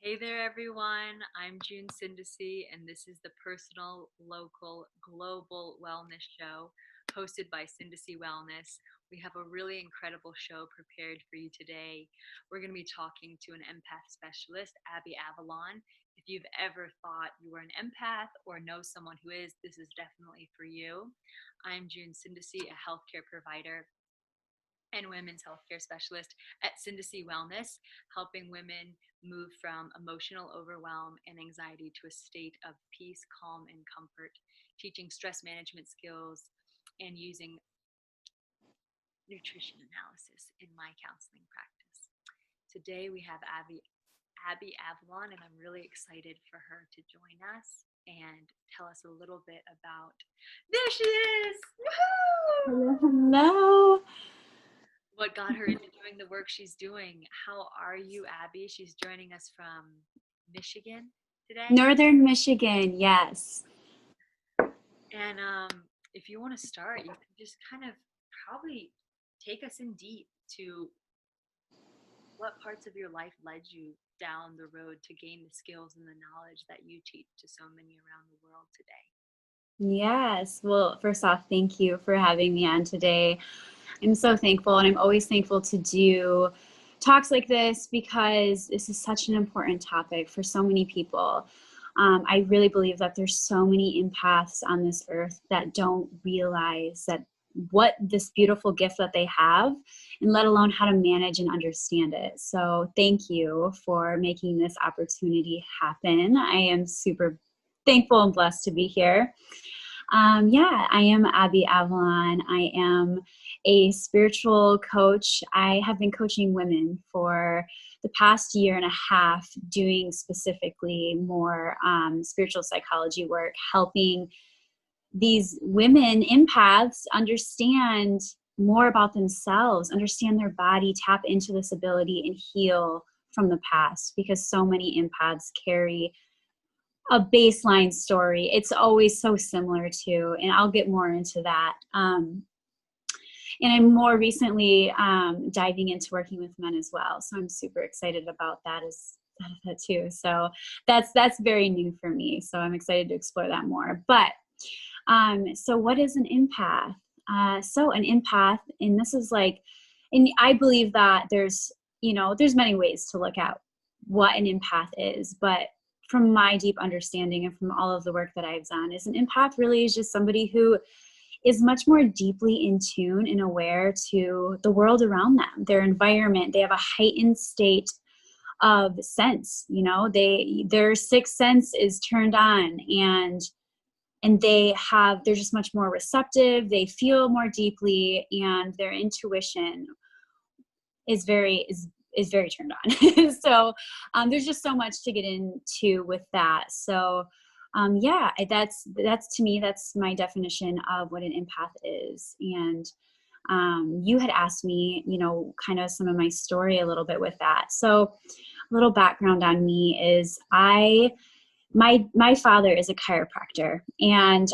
Hey there, everyone. I'm June Syndesi, and this is the Personal, Local, Global Wellness Show hosted by Syndesi Wellness. We have a really incredible show prepared for you today. We're going to be talking to an empath specialist, Abby Avalon. If you've ever thought you were an empath or know someone who is, this is definitely for you. I'm June Syndesi, a healthcare provider and women's healthcare specialist at Syndesi Wellness, helping women move from emotional overwhelm and anxiety to a state of peace, calm, and comfort, teaching stress management skills and using nutrition analysis in my counseling practice. Today we have Abby Avalon, and I'm really excited for her to join us and tell us a little bit about. There she is! Woohoo! Hello. What got her into doing the work she's doing. How are you, Abby? She's joining us from Michigan today. Northern Michigan, yes. And if you want to start, you can just kind of probably take us in deep to what parts of your life led you down the road to gain the skills and the knowledge that you teach to so many around the world today. Yes. Well, first off, thank you for having me on today. I'm so thankful, and I'm always thankful to do talks like this because this is such an important topic for so many people. I really believe that there's so many empaths on this earth that don't realize that what this beautiful gift that they have, and let alone how to manage and understand it. So thank you for making this opportunity happen. I am super thankful and blessed to be here. I am Abby Avalon. I am a spiritual coach. I have been coaching women for the past year and a half, doing specifically more spiritual psychology work, helping these women empaths understand more about themselves, understand their body, tap into this ability, and heal from the past, because so many empaths carry a baseline story. It's always so similar to, and I'll get more into that. And I'm more recently diving into working with men as well. So I'm super excited about that too. So that's very new for me. So I'm excited to explore that more. But so what is an empath? So an empath, and this is like, and I believe that there's many ways to look at what an empath is, but from my deep understanding and from all of the work that I've done, is an empath really is just somebody who is much more deeply in tune and aware to the world around them, their environment. They have a heightened state of sense, their sixth sense is turned on, and they're just much more receptive. They feel more deeply, and their intuition is very turned on. So there's just so much to get into with that. So that's to me, that's my definition of what an empath is. And you had asked me, kind of some of my story a little bit with that. So a little background on me is my father is a chiropractor, and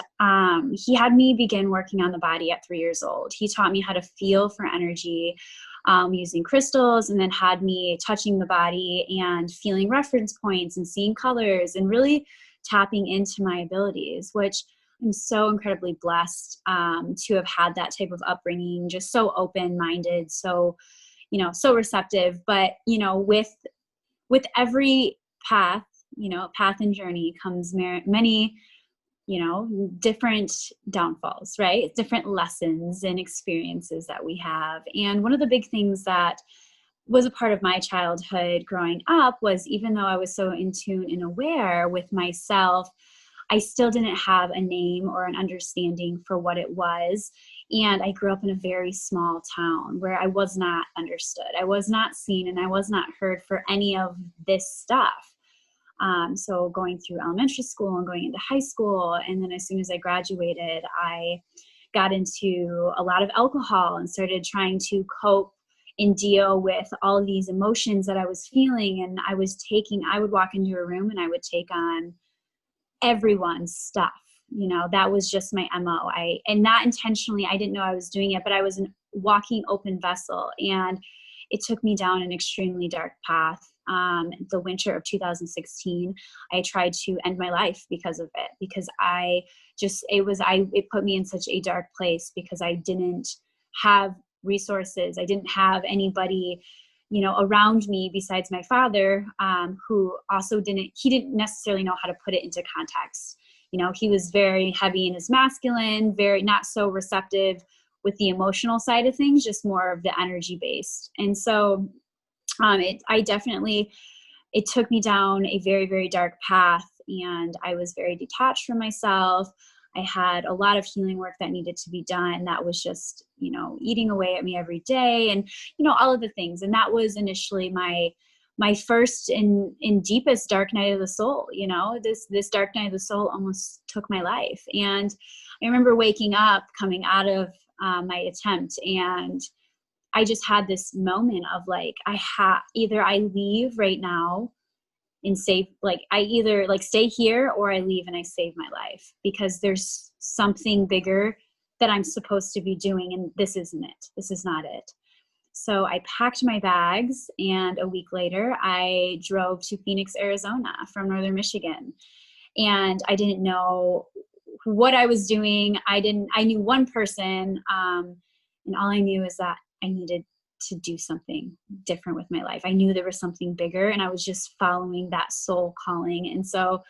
he had me begin working on the body at 3 years old. He taught me how to feel for energy using crystals, and then had me touching the body and feeling reference points and seeing colors and really tapping into my abilities, which I'm so incredibly blessed to have had that type of upbringing, just so open-minded, so receptive. But, with every path and journey comes many, different downfalls, right? Different lessons and experiences that we have. And one of the big things that was a part of my childhood growing up was, even though I was so in tune and aware with myself, I still didn't have a name or an understanding for what it was. And I grew up in a very small town where I was not understood. I was not seen, and I was not heard for any of this stuff. So going through elementary school and going into high school, and then as soon as I graduated, I got into a lot of alcohol and started trying to cope and deal with all of these emotions that I was feeling. And I would walk into a room and I would take on everyone's stuff. That was just my MO. And not intentionally, I didn't know I was doing it, but I was a walking open vessel, and it took me down an extremely dark path. the winter of 2016, I tried to end my life because of it, because it put me in such a dark place because I didn't have resources. I didn't have anybody, around me besides my father, who also he didn't necessarily know how to put it into context. He was very heavy in his masculine, very not so receptive with the emotional side of things, just more of the energy based. And so it took me down a very, very dark path, and I was very detached from myself. I had a lot of healing work that needed to be done that was just, eating away at me every day, and, all of the things. And that was initially my first and deepest dark night of the soul. This dark night of the soul almost took my life. And I remember waking up, coming out of my attempt, and I just had this moment of like, either I leave right now and save, I either stay here or I leave and I save my life, because there's something bigger that I'm supposed to be doing. And this isn't it. This is not it. So I packed my bags, and a week later I drove to Phoenix, Arizona from Northern Michigan. And I didn't know what I was doing. I knew one person, and all I knew is that I needed to do something different with my life. I knew there was something bigger, and I was just following that soul calling. And so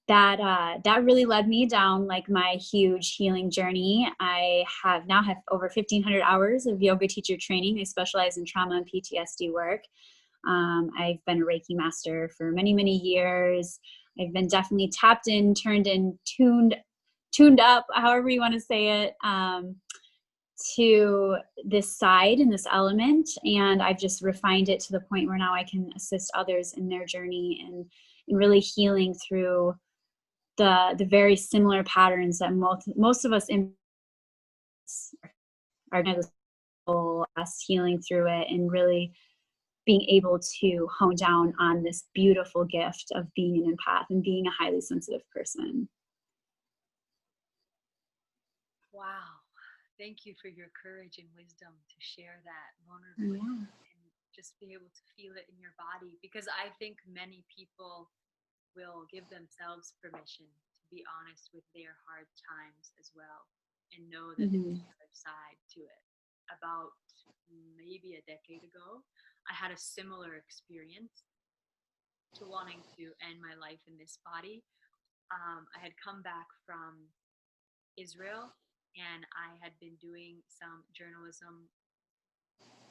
that really led me down my huge healing journey. I now have over 1,500 hours of yoga teacher training. I specialize in trauma and PTSD work. I've been a Reiki master for many, many years. I've been definitely tapped in, turned in, tuned up, however you want to say it, to this side and this element. And I've just refined it to the point where now I can assist others in their journey and really healing through the very similar patterns that most of us are us healing through it, and really being able to hone down on this beautiful gift of being an empath and being a highly sensitive person. Wow. Thank you for your courage and wisdom to share that vulnerability, and just be able to feel it in your body, because I think many people will give themselves permission to be honest with their hard times as well, and know that there's another side to it. About maybe a decade ago, I had a similar experience to wanting to end my life in this body. I had come back from Israel, and I had been doing some journalism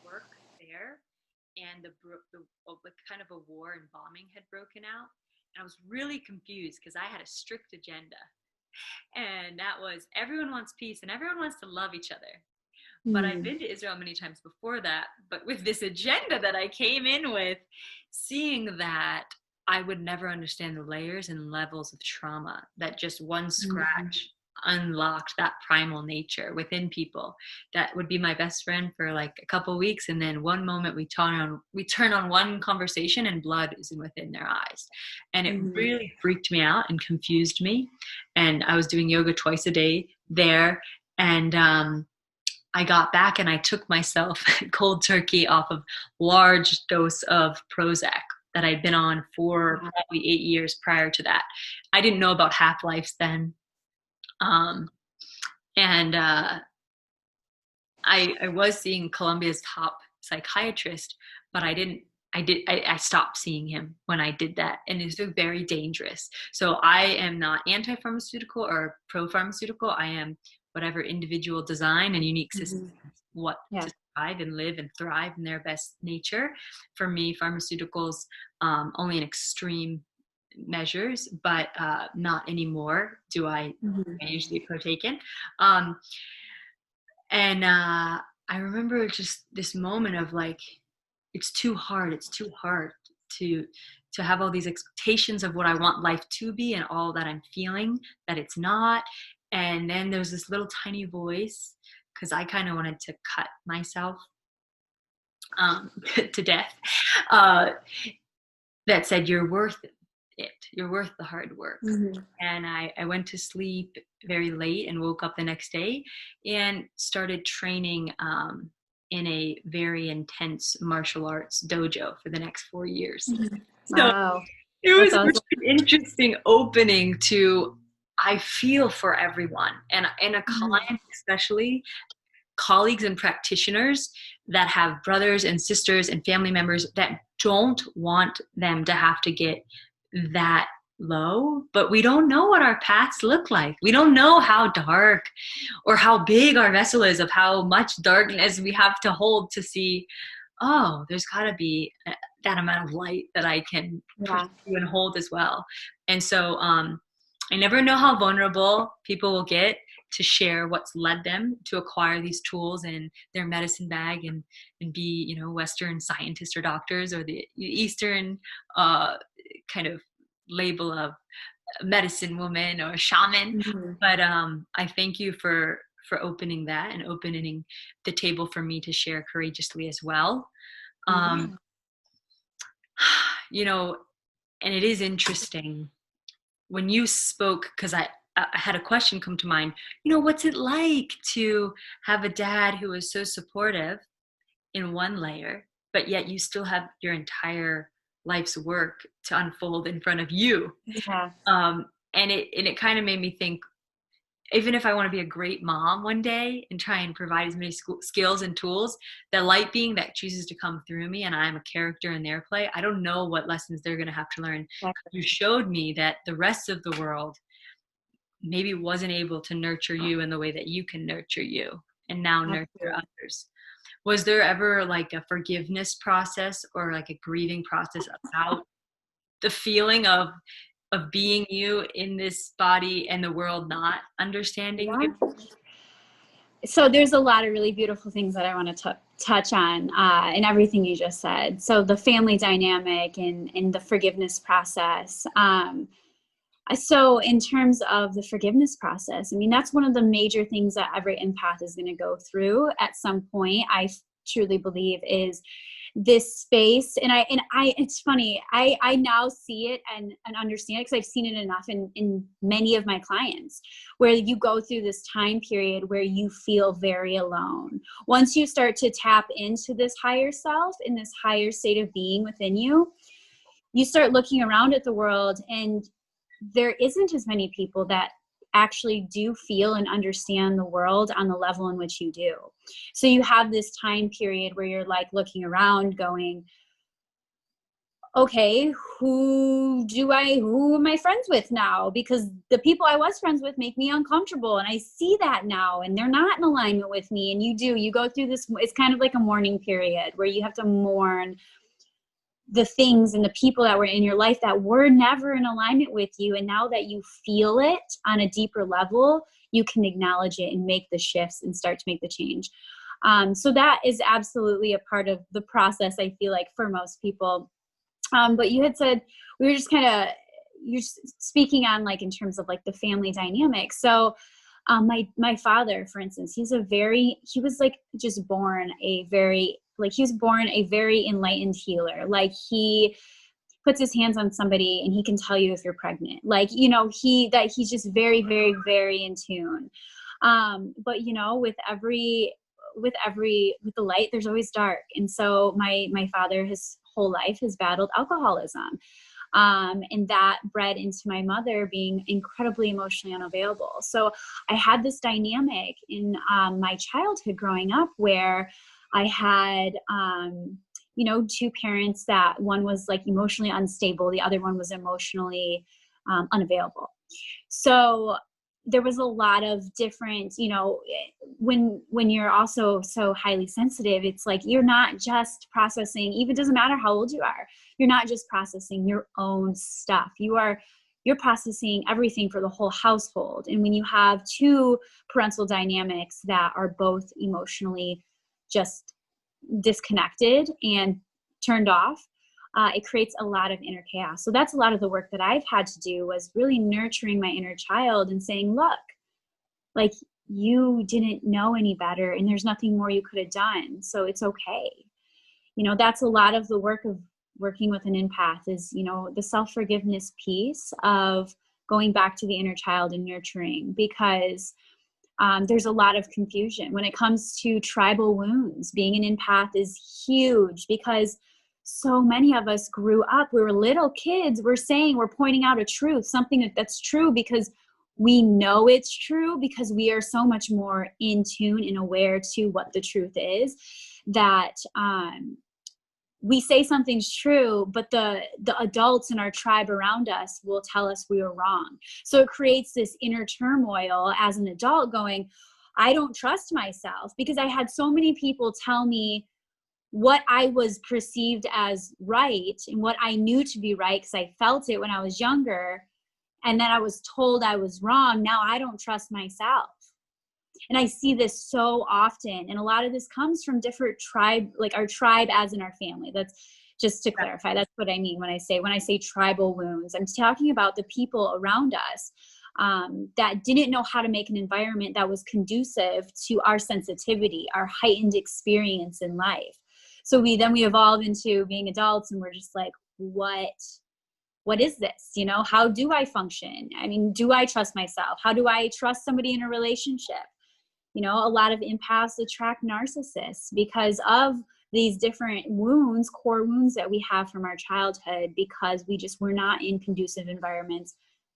work there, and kind of a war and bombing had broken out, and I was really confused because I had a strict agenda, and that was everyone wants peace and everyone wants to love each other. But I've been to Israel many times before that, but with this agenda that I came in with, seeing that I would never understand the layers and levels of trauma, that just one scratch unlocked that primal nature within people that would be my best friend for like a couple weeks, and then one moment we turn on one conversation and blood is within their eyes, and it really freaked me out and confused me. And I was doing yoga twice a day there, and I got back and I took myself cold turkey off of large dose of Prozac that I'd been on for probably 8 years prior to that. I didn't know about half-lives then. And I was seeing Colombia's top psychiatrist, but I stopped seeing him when I did that, and it's very dangerous. So I am not anti-pharmaceutical or pro-pharmaceutical. I am whatever individual design and unique systems, to survive and live and thrive in their best nature. For me, pharmaceuticals only in extreme measures, but not anymore do I usually partake in. And I remember just this moment of like, it's too hard to have all these expectations of what I want life to be and all that I'm feeling that it's not. And then there's this little tiny voice, because I kind of wanted to cut myself to death, that said, you're worth it. You're worth the hard work. And I went to sleep very late and woke up the next day and started training in a very intense martial arts dojo for the next 4 years. So Wow. it That's was a awesome. really interesting opening to, I feel for everyone, and a Mhm. client, especially colleagues and practitioners that have brothers and sisters and family members that don't want them to have to get that low, but we don't know what our paths look like. We don't know how dark or how big our vessel is, of how much darkness we have to hold to see, oh, there's got to be that amount of light that I can Yeah. pursue and hold as well. And so I never know how vulnerable people will get to share what's led them to acquire these tools in their medicine bag, and be, you know, Western scientists or doctors, or the Eastern kind of label of medicine woman or shaman. Mhm. But I thank you for opening that and opening the table for me to share courageously as well. Yeah. Um, you know, and it is interesting when you spoke, because I had a question come to mind. You know, what's it like to have a dad who is so supportive in one layer, but yet you still have your entire life's work to unfold in front of you? Yeah. And it kind of made me think, even if I want to be a great mom one day and try and provide as many skills and tools, the light being that chooses to come through me and I'm a character in their play, I don't know what lessons they're going to have to learn. You Exactly. showed me that the rest of the world maybe wasn't able to nurture you in the way that you can nurture you and now nurture Absolutely. others. Was there ever like a forgiveness process or like a grieving process about the feeling of being you in this body and the world not understanding you? Yeah. So there's a lot of really beautiful things that I want to touch on in everything you just said. So the family dynamic and the forgiveness process. So in terms of the forgiveness process, I mean, that's one of the major things that every empath is going to go through at some point. I truly believe is this space. And I it's funny, I now see it and understand it because I've seen it enough in many of my clients, where you go through this time period where you feel very alone. Once you start to tap into this higher self, in this higher state of being within you, you start looking around at the world, and there isn't as many people that actually do feel and understand the world on the level in which you do. So you have this time period where you're like looking around going, okay, who am I friends with now? Because the people I was friends with make me uncomfortable, and I see that now, and they're not in alignment with me. And you go through this, it's kind of like a mourning period where you have to mourn the things and the people that were in your life that were never in alignment with you. And now that you feel it on a deeper level, you can acknowledge it and make the shifts and start to make the change. So that is absolutely a part of the process, I feel like, for most people. But you had said, we were just kind of, you're speaking on like in terms of like the family dynamic. So my father, for instance, he was like just born a very, like he was born a very enlightened healer. Like he puts his hands on somebody and he can tell you if you're pregnant. Like, you know, he's just very, very, very in tune. But you know, with the light, there's always dark. And so my father, his whole life, has battled alcoholism. And that bred into my mother being incredibly emotionally unavailable. So I had this dynamic in my childhood growing up where I had, you know, two parents that one was like emotionally unstable, the other one was emotionally unavailable. So there was a lot of different, you know, when you're also so highly sensitive, it's like you're not just processing, even doesn't matter how old you are, you're not just processing your own stuff. You're processing everything for the whole household. And when you have two parental dynamics that are both emotionally just disconnected and turned off, it creates a lot of inner chaos. So that's a lot of the work that I've had to do, was really nurturing my inner child and saying, look, like, you didn't know any better and there's nothing more you could have done. So it's okay. You know, that's a lot of the work of working with an empath, is, you know, the self-forgiveness piece of going back to the inner child and nurturing. Because There's a lot of confusion when it comes to tribal wounds. Being an empath is huge because so many of us grew up, we were little kids, we're pointing out a truth, something that's true because we know it's true, because we are so much more in tune and aware to what the truth is, that we say something's true, but the adults in our tribe around us will tell us we were wrong. So it creates this inner turmoil as an adult going, I don't trust myself because I had so many people tell me what I was perceived as right and what I knew to be right because I felt it when I was younger. And then I was told I was wrong. Now I don't trust myself. And I see this so often. And a lot of this comes from different tribe, like our tribe as in our family. That's just to clarify. That's what I mean when I say tribal wounds. I'm talking about the people around us that didn't know how to make an environment that was conducive to our sensitivity, our heightened experience in life. So we evolve into being adults and we're just like, what is this? You know, how do I function? I mean, do I trust myself? How do I trust somebody in a relationship? You know, a lot of empaths attract narcissists because of these different wounds, core wounds that we have from our childhood, because we're not in conducive environments,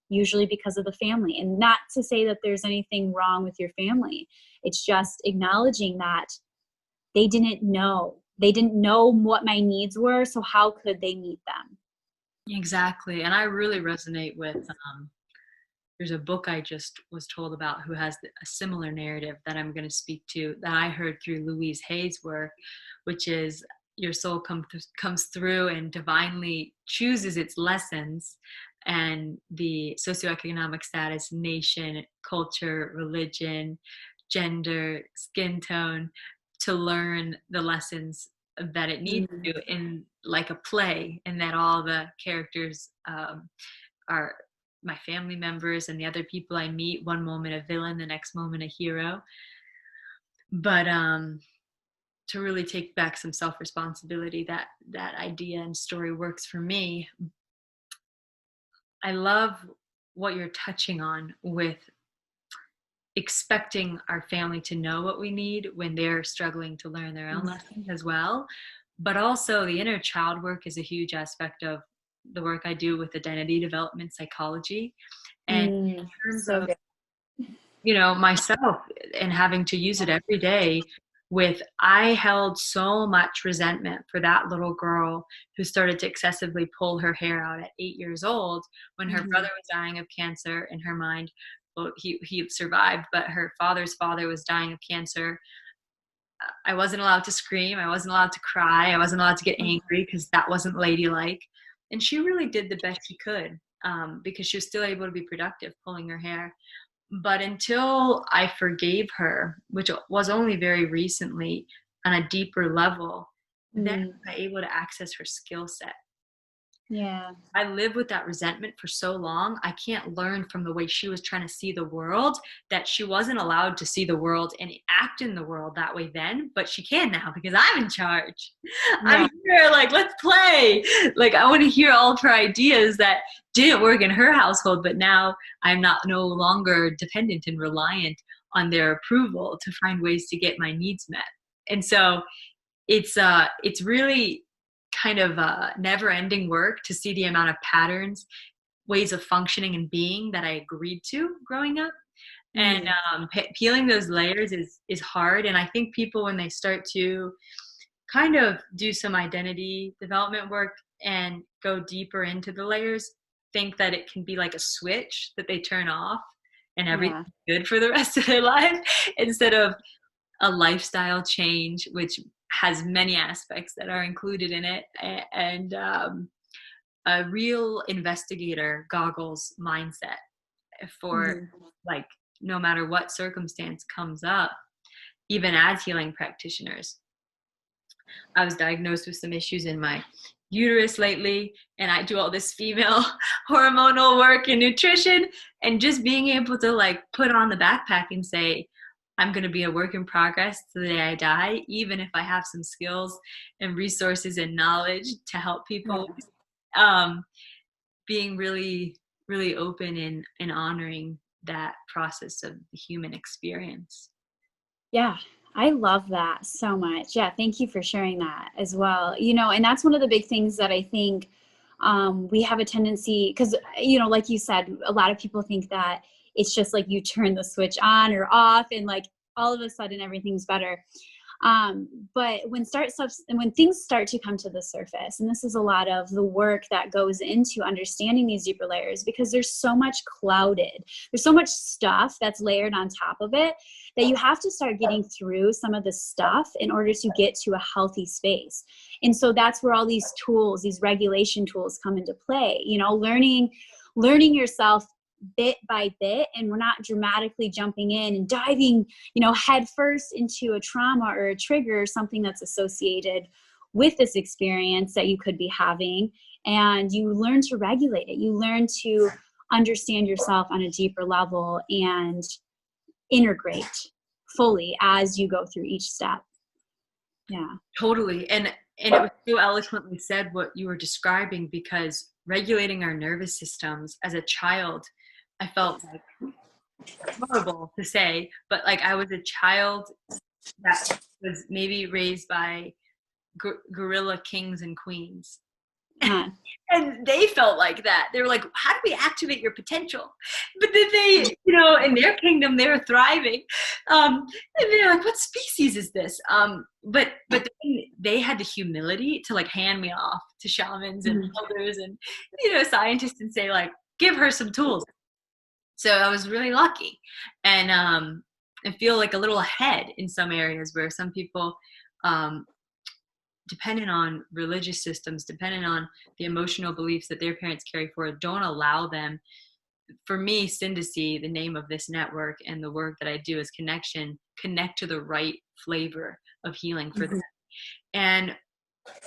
usually because of the family. And not to say that there's anything wrong with your family. It's just acknowledging that they didn't know. They didn't know what my needs were, so how could they meet them? Exactly. And I really resonate with there's a book I just was told about who has a similar narrative that I'm going to speak to, that I heard through Louise Hay's work, which is your soul comes through and divinely chooses its lessons, and the socioeconomic status, nation, culture, religion, gender, skin tone, to learn the lessons that it needs Mm-hmm. to, in like a play, and that all the characters are my family members and the other people I meet. One moment a villain, the next moment a hero. But to really take back some self-responsibility, that idea and story works for me. I love what you're touching on with expecting our family to know what we need when they're struggling to learn their own lessons as well. But also the inner child work is a huge aspect of the work I do with identity development psychology. And in terms So of, good. myself and having to use it every day, I held so much resentment for that little girl who started to excessively pull her hair out at 8 years old when her brother was dying of cancer in her mind. Well, he survived, but her father's father was dying of cancer. I wasn't allowed to scream. I wasn't allowed to cry. I wasn't allowed to get angry because that wasn't ladylike. And she really did the best she could, because she was still able to be productive pulling her hair. But until I forgave her, which was only very recently on a deeper level, then I was able to access her skill set. Yeah. I lived with that resentment for so long. I can't learn from the way she was trying to see the world, that she wasn't allowed to see the world and act in the world that way then, but she can now because I'm in charge. Yeah. I'm here, like, let's play. Like, I want to hear all of her ideas that didn't work in her household, but now I'm no longer dependent and reliant on their approval to find ways to get my needs met. And so it's really kind of never-ending work to see the amount of patterns, ways of functioning and being that I agreed to growing up. And peeling those layers is hard. And I think people, when they start to kind of do some identity development work and go deeper into the layers, think that it can be like a switch that they turn off and everything's good for the rest of their life, instead of a lifestyle change, which has many aspects that are included in it, and a real investigator goggles mindset for, like, no matter what circumstance comes up, even as healing practitioners. I was diagnosed with some issues in my uterus lately, and I do all this female hormonal work and nutrition, and just being able to, like, put on the backpack and say, I'm going to be a work in progress to the day I die, even if I have some skills and resources and knowledge to help people. Being really, really open and honoring that process of the human experience. Yeah, I love that so much. Yeah, thank you for sharing that as well. And that's one of the big things that I think we have a tendency, because, like you said, a lot of people think that it's just like you turn the switch on or off and like all of a sudden everything's better. But when things start to come to the surface, and this is a lot of the work that goes into understanding these deeper layers, because there's so much there's so much stuff that's layered on top of it, that you have to start getting through some of the stuff in order to get to a healthy space. And so that's where all these tools, these regulation tools come into play, learning yourself bit by bit, and we're not dramatically jumping in and diving, head first into a trauma or a trigger or something that's associated with this experience that you could be having. And you learn to regulate it. You learn to understand yourself on a deeper level and integrate fully as you go through each step. Yeah. Totally. And it was so eloquently said what you were describing, because regulating our nervous systems as a child, I felt like, horrible to say, but like I was a child that was maybe raised by gorilla kings and queens. Uh-huh. And they felt like that. They were like, how do we activate your potential? But then they, in their kingdom, they were thriving. And they're like, what species is this? But then they had the humility to like hand me off to shamans and elders and, scientists, and say like, give her some tools. So I was really lucky, and I feel like a little ahead in some areas where some people, dependent on religious systems, dependent on the emotional beliefs that their parents carry forward, don't allow them. For me, Syndesi, the name of this network and the work that I do is connect to the right flavor of healing for them. And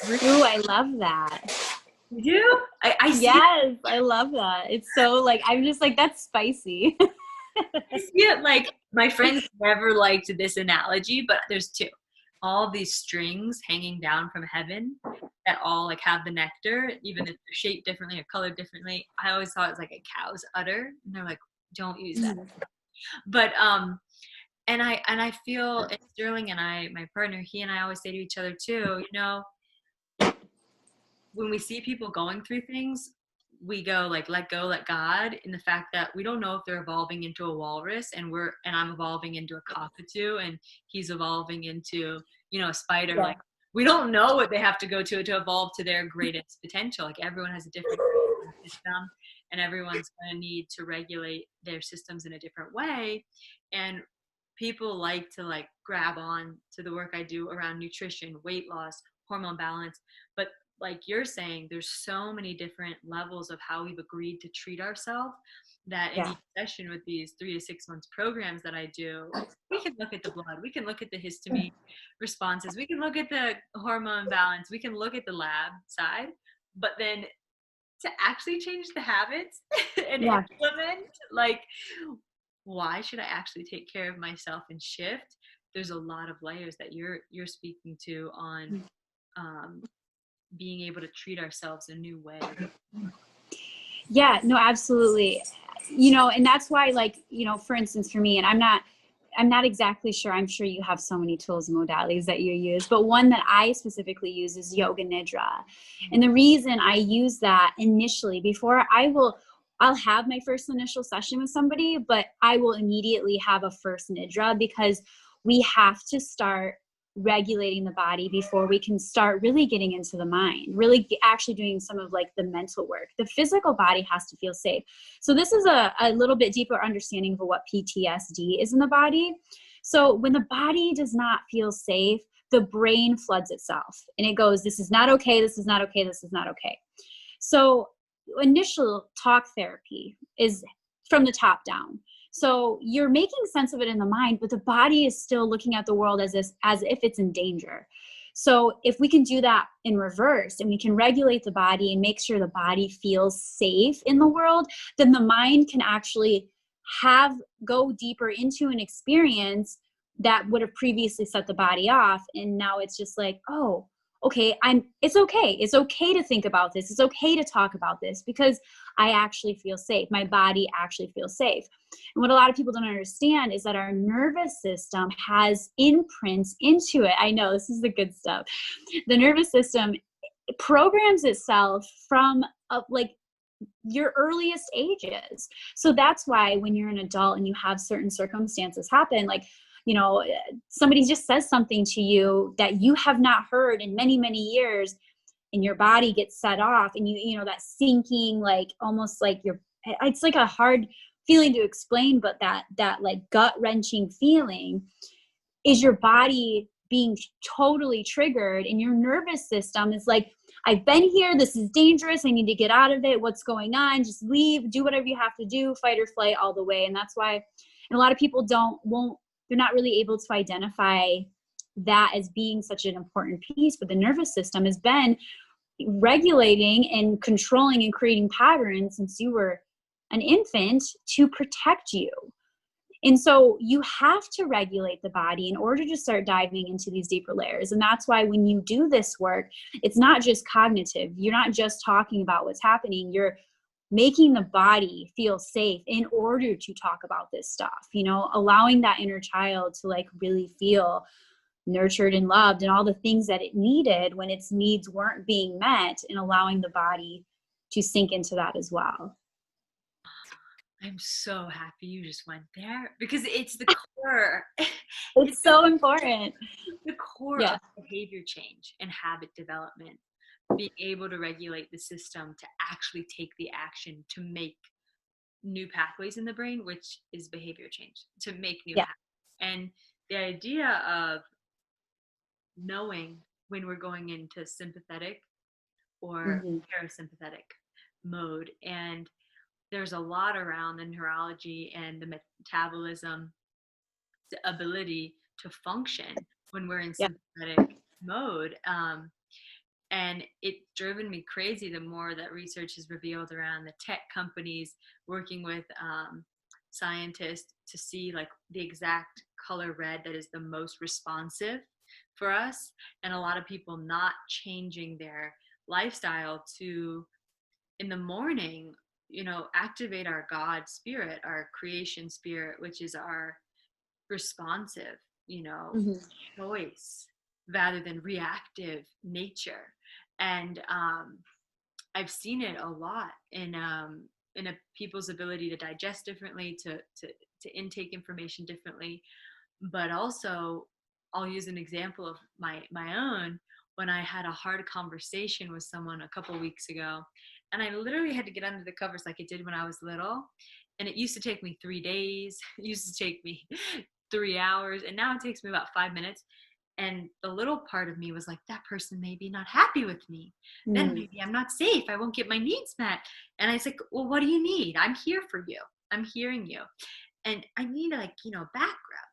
ooh, I love that. You do? I see yes, I love that. It's so like, I'm just like, that's spicy. I see it like, my friends never liked this analogy, but there's two. All these strings hanging down from heaven that all like have the nectar, even if they're shaped differently or colored differently. I always thought it was like a cow's udder, and they're like, don't use that. But and I feel, and Sterling and I, my partner, he and I always say to each other too, when we see people going through things, we go like, let go, let God, in the fact that we don't know if they're evolving into a walrus, and I'm evolving into a cockatoo, and he's evolving into, a spider. Yeah. Like, we don't know what they have to go to evolve to their greatest potential. Like, everyone has a different system, and everyone's going to need to regulate their systems in a different way. And people like to like grab on to the work I do around nutrition, weight loss, hormone balance, but like you're saying, there's so many different levels of how we've agreed to treat ourselves, that in each session with these 3 to 6 months programs that I do, we can look at the blood, we can look at the histamine responses, we can look at the hormone balance, we can look at the lab side, but then to actually change the habits and implement, like, why should I actually take care of myself and shift? There's a lot of layers that you're speaking to on being able to treat ourselves a new way. Yeah, no, absolutely. And that's why, like, for instance, for me, and I'm not exactly sure, I'm sure you have so many tools and modalities that you use, but one that I specifically use is yoga nidra. And the reason I use that initially, before I'll have my first initial session with somebody, but I will immediately have a first nidra, because we have to start regulating the body before we can start really getting into the mind, really actually doing some of like the mental work. The physical body has to feel safe. So this is a little bit deeper understanding of what PTSD is in the body. So when the body does not feel safe, the brain floods itself and it goes, this is not okay, this is not okay, this is not okay. So initial talk therapy is from the top down. So you're making sense of it in the mind, but the body is still looking at the world as if it's in danger. So if we can do that in reverse, and we can regulate the body and make sure the body feels safe in the world, then the mind can actually go deeper into an experience that would have previously set the body off. And now it's just like, oh, okay, it's okay. It's okay to think about this. It's okay to talk about this because I actually feel safe. My body actually feels safe. And what a lot of people don't understand is that our nervous system has imprints into it. I know this is the good stuff. The nervous system programs itself from like your earliest ages. So that's why when you're an adult and you have certain circumstances happen, like, you know, somebody just says something to you that you have not heard in many, many years, and your body gets set off, and you know, that sinking, like almost like it's like a hard feeling to explain, but that like gut wrenching feeling is your body being totally triggered, and your nervous system is like, I've been here, this is dangerous, I need to get out of it, what's going on, just leave, do whatever you have to do, fight or flight all the way. And that's why, and a lot of people they're not really able to identify that as being such an important piece, but the nervous system has been regulating and controlling and creating patterns since you were an infant to protect you. And so you have to regulate the body in order to start diving into these deeper layers. And that's why when you do this work, it's not just cognitive. You're not just talking about what's happening. You're making the body feel safe in order to talk about this stuff, you know, allowing that inner child to like really feel nurtured and loved and all the things that it needed when its needs weren't being met, and allowing the body to sink into that as well. I'm so happy you just went there, because it's the core. It's so important. The core Yeah. of behavior change and habit development. Being able to regulate the system to actually take the action to make new pathways in the brain, which is behavior change, to make new Yeah. habits. And the idea of knowing when we're going into sympathetic or Mm-hmm. parasympathetic mode. And there's a lot around the neurology and the metabolism, the ability to function when we're in Yeah. sympathetic mode. And it's driven me crazy the more that research has revealed around the tech companies working with scientists to see like the exact color red that is the most responsive for us, and a lot of people not changing their lifestyle to, in the morning, you know, activate our God spirit, our creation spirit, which is our responsive, you know, Mm-hmm. choice rather than reactive nature. And I've seen it a lot in people's ability to digest differently, to intake information differently. But also, I'll use an example of my own, when I had a hard conversation with someone a couple weeks ago, and I literally had to get under the covers like it did when I was little. And it used to take me 3 days. It used to take me 3 hours, and now it takes me about 5 minutes. And the little part of me was like, that person may be not happy with me. Then Mm. maybe I'm not safe. I won't get my needs met. And I was like, well, what do you need? I'm here for you. I'm hearing you. And I need, like, you know, back rub.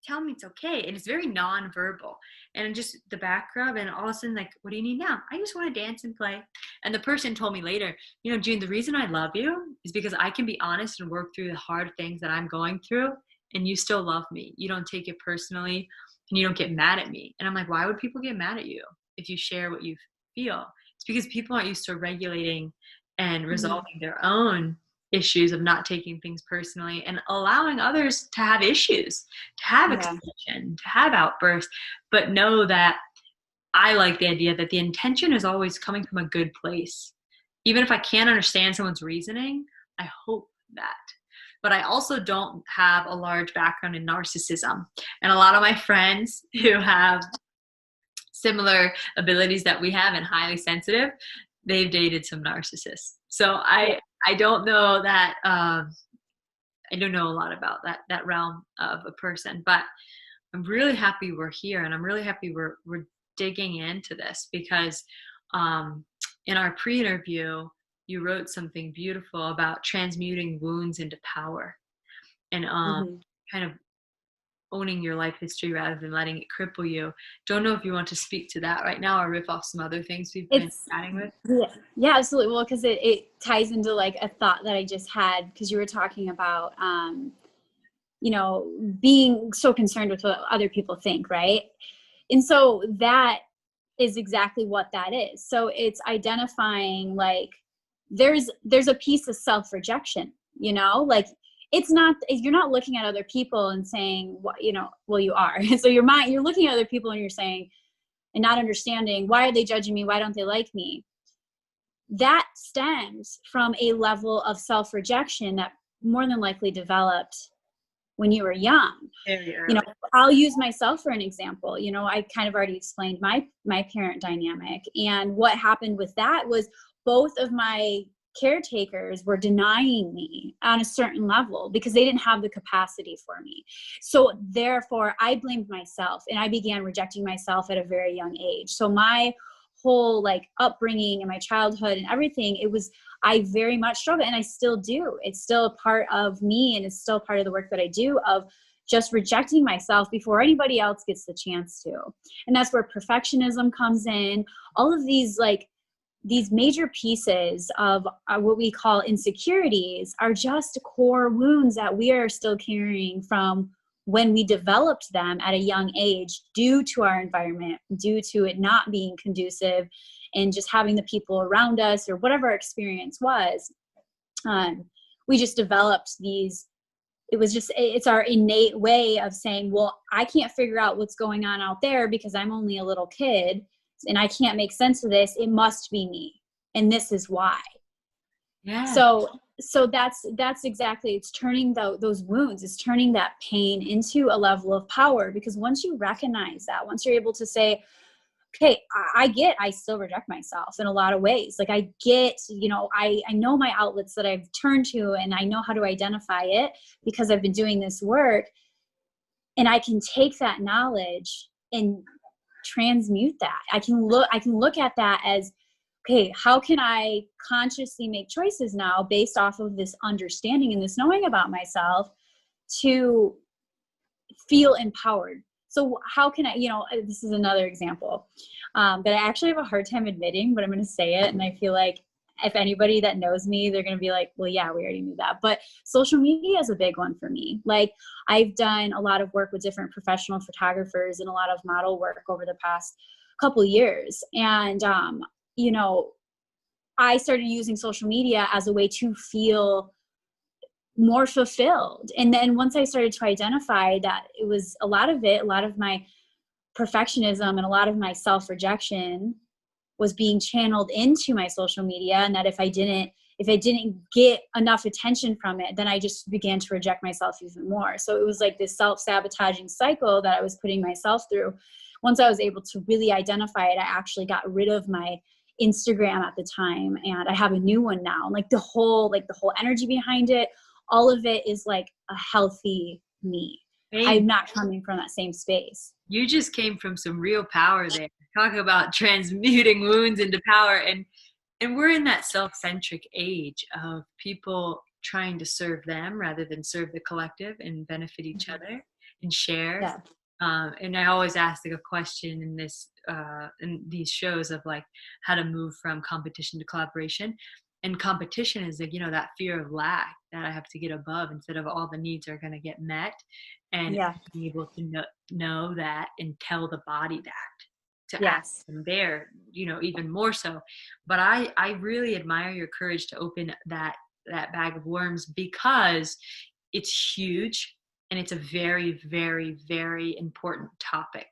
Tell me it's okay. And it's very nonverbal. And just the back rub, and all of a sudden, like, what do you need now? I just want to dance and play. And the person told me later, you know, June, the reason I love you is because I can be honest and work through the hard things that I'm going through, and you still love me. You don't take it personally, and you don't get mad at me. And I'm like, why would people get mad at you if you share what you feel? It's because people aren't used to regulating and resolving their own issues of not taking things personally, and allowing others to have issues, to have Yeah. expression, to have outbursts, but know that I like the idea that the intention is always coming from a good place. Even if I can't understand someone's reasoning, I hope that. But I also don't have a large background in narcissism. And a lot of my friends who have similar abilities that we have and highly sensitive, they've dated some narcissists. So I don't know that I don't know a lot about that realm of a person, but I'm really happy we're here, and I'm really happy we're digging into this, because in our pre-interview, you wrote something beautiful about transmuting wounds into power, and kind of owning your life history rather than letting it cripple you. Don't know if you want to speak to that right now or riff off some other things we've been chatting with. Yeah, absolutely. Well, because it ties into like a thought that I just had, because you were talking about, you know, being so concerned with what other people think, right? And so that is exactly what that is. So it's identifying, like, there's a piece of self-rejection, you know, like, it's not, you're not looking at other people and saying, what, you know, well, you are. So you're looking at other people and you're saying, and not understanding, why are they judging me? Why don't they like me? That stems from a level of self-rejection that more than likely developed when you were young. Very You know, early. I'll use myself for an example. You know, I kind of already explained my parent dynamic, and what happened with that was both of my caretakers were denying me on a certain level because they didn't have the capacity for me. So therefore I blamed myself and I began rejecting myself at a very young age. So my whole, like, upbringing and my childhood and everything, it was, I very much struggle, and I still do. It's still a part of me, and it's still part of the work that I do, of just rejecting myself before anybody else gets the chance to. And that's where perfectionism comes in. All of these, like, these major pieces of what we call insecurities are just core wounds that we are still carrying from when we developed them at a young age, due to our environment, due to it not being conducive, and just having the people around us, or whatever our experience was. We just developed these, it's our innate way of saying, well, I can't figure out what's going on out there because I'm only a little kid and I can't make sense of this. It must be me. And this is why. Yeah. So that's exactly, it's turning those wounds, it's turning that pain into a level of power. Because once you recognize that, once you're able to say, okay, I still reject myself in a lot of ways. Like, I get, you know, I know my outlets that I've turned to, and I know how to identify it because I've been doing this work. And I can take that knowledge and transmute that. I can look at that as, okay, how can I consciously make choices now based off of this understanding and this knowing about myself to feel empowered? So how can I, you know, this is another example that I actually have a hard time admitting, but I'm going to say it. And I feel like if anybody that knows me, they're going to be like, well, yeah, we already knew that. But social media is a big one for me. Like, I've done a lot of work with different professional photographers and a lot of model work over the past couple of years. And, you know, I started using social media as a way to feel more fulfilled. And then once I started to identify that it was a lot of my perfectionism and a lot of my self-rejection was being channeled into my social media, and that if I didn't get enough attention from it, then I just began to reject myself even more. So it was like this self-sabotaging cycle that I was putting myself through. Once I was able to really identify it, I actually got rid of my Instagram at the time, and I have a new one now. Like the whole energy behind it, all of it is like a healthy me. Hey, I'm not coming from that same space. you just came from some real power there. Talk about transmuting wounds into power. And we're in that self-centric age of people trying to serve them rather than serve the collective and benefit each other and share. Yeah. And I always ask like a question in these shows of like how to move from competition to collaboration. And competition is like, you know, that fear of lack that I have to get above instead of all the needs are going to get met, and Yeah. being able to know that and tell the body that to act Yes. and bear, you know, even more so. But I really admire your courage to open that bag of worms, because it's huge and it's a very, very, very important topic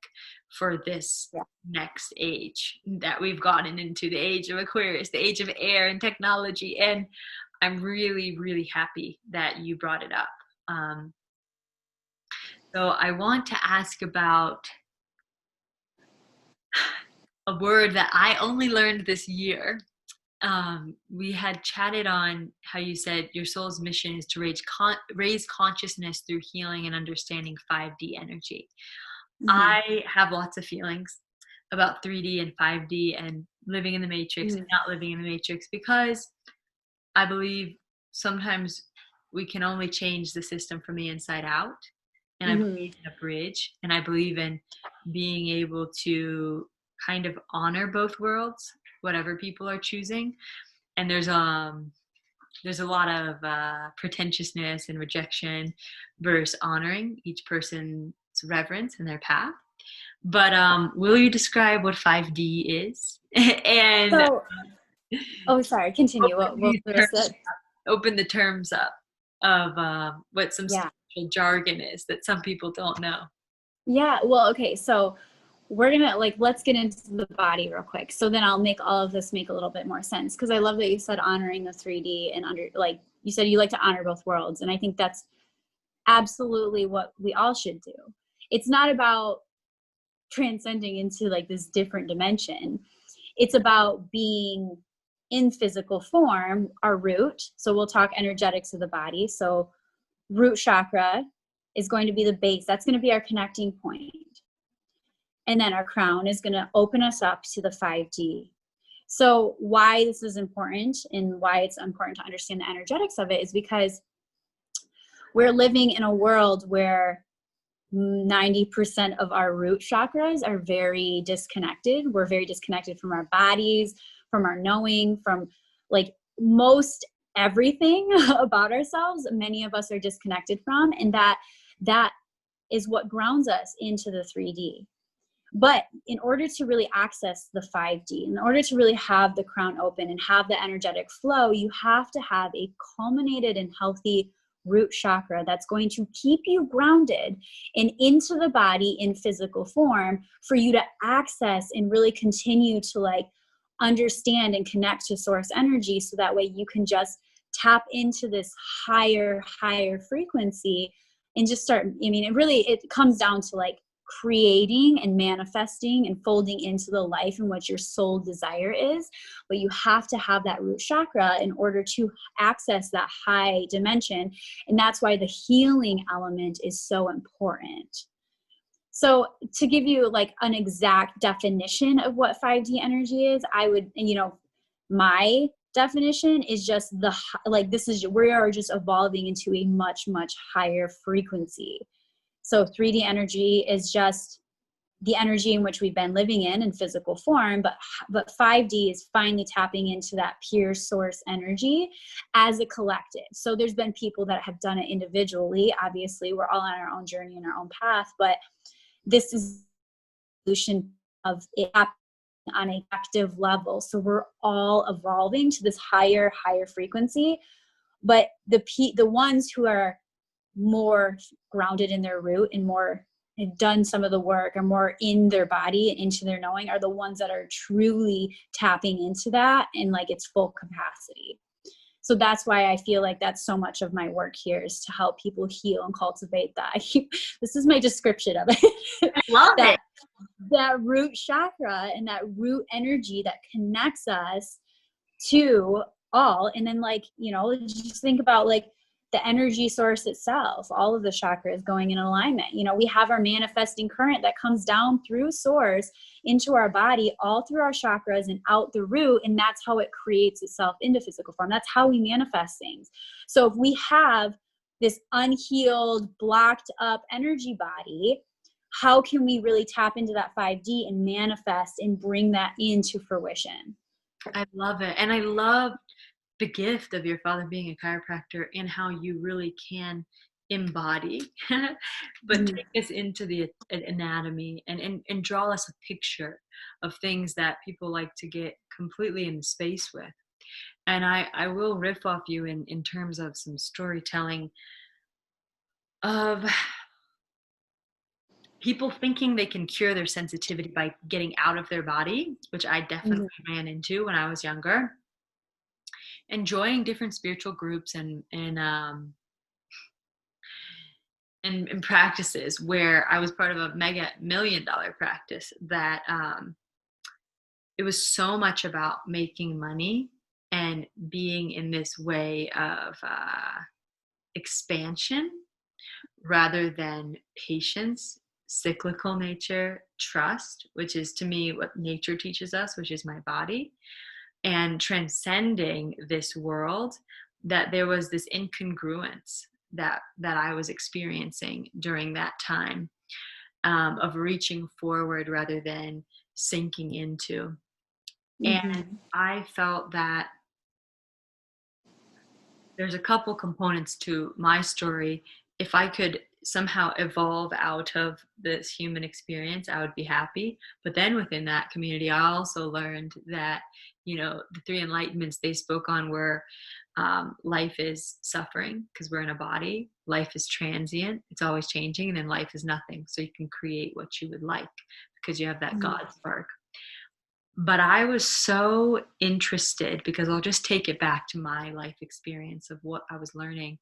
for this Yeah. next age that we've gotten into, the age of Aquarius, the age of air and technology. And I'm really, really happy that you brought it up. So I want to ask about a word that I only learned this year. We had chatted on how you said your soul's mission is to raise consciousness through healing and understanding 5D energy. Mm-hmm. I have lots of feelings about 3D and 5D and living in the matrix and Mm-hmm. not living in the matrix, because I believe sometimes we can only change the system from the inside out. And I Mm-hmm. believe in a bridge, and I believe in being able to kind of honor both worlds, whatever people are choosing. And there's a lot of pretentiousness and rejection versus honoring each person's reverence and their path. But will you describe what 5D is? And So, oh, sorry, continue. open What these was terms, it? open the terms up of what some Yeah. spiritual jargon is that some people don't know. Yeah. Well, okay. So we're gonna let's get into the body real quick. So then I'll make all of this make a little bit more sense, because I love that you said honoring the 3D and under like you said you like to honor both worlds, and I think that's absolutely what we all should do. It's not about transcending into like this different dimension. It's about being in physical form, our root. So we'll talk energetics of the body. So root chakra is going to be the base. That's going to be our connecting point. And then our crown is going to open us up to the 5D. So why this is important and why it's important to understand the energetics of it is because we're living in a world where 90% of our root chakras are very disconnected. We're very disconnected from our bodies, from our knowing, from like most everything about ourselves. Many of us are disconnected from, and that is what grounds us into the 3D. But in order to really access the 5D, in order to really have the crown open and have the energetic flow, you have to have a culminated and healthy root chakra that's going to keep you grounded and into the body in physical form for you to access and really continue to like understand and connect to source energy, so that way you can just tap into this higher frequency and just start. I mean, it comes down to like creating and manifesting and folding into the life in which your soul desire is. But you have to have that root chakra in order to access that high dimension. And that's why the healing element is so important. So to give you like an exact definition of what 5D energy is, I would, my definition is just we are just evolving into a much higher frequency. So 3D energy is just the energy in which we've been living in physical form, but 5D is finally tapping into that pure source energy as a collective. So there's been people that have done it individually. Obviously, we're all on our own journey and our own path, but this is the solution of it happening on a collective level. So we're all evolving to this higher frequency. But the ones who are more grounded in their root and more have done some of the work, are more in their body and into their knowing, are the ones that are truly tapping into that in like its full capacity. So that's why I feel like that's so much of my work here, is to help people heal and cultivate that. This is my description of it. I love it. that root chakra and that root energy that connects us to all. And then just think about like the energy source itself, all of the chakras going in alignment. We have our manifesting current that comes down through source into our body, all through our chakras and out the root. And that's how it creates itself into physical form. That's how we manifest things. So if we have this unhealed, blocked up energy body, how can we really tap into that 5D and manifest and bring that into fruition? I love it. And I love the gift of your father being a chiropractor and how you really can embody, but take us into the anatomy and draw us a picture of things that people like to get completely in space with. And I will riff off you in terms of some storytelling of people thinking they can cure their sensitivity by getting out of their body, which I definitely ran into when I was younger. Enjoying different spiritual groups and practices where I was part of a mega $1 million practice that it was so much about making money and being in this way of expansion rather than patience, cyclical nature, trust, which is to me what nature teaches us, which is my body, and transcending this world. That there was this incongruence that I was experiencing during that time, of reaching forward rather than sinking into. And I felt that there's a couple components to my story. If I could somehow evolve out of this human experience, I would be happy. But then within that community, I also learned that, the three enlightenments they spoke on were life is suffering because we're in a body, life is transient, it's always changing, and then life is nothing. So you can create what you would like because you have that Mhm. God spark. But I was so interested because I'll just take it back to my life experience of what I was learning,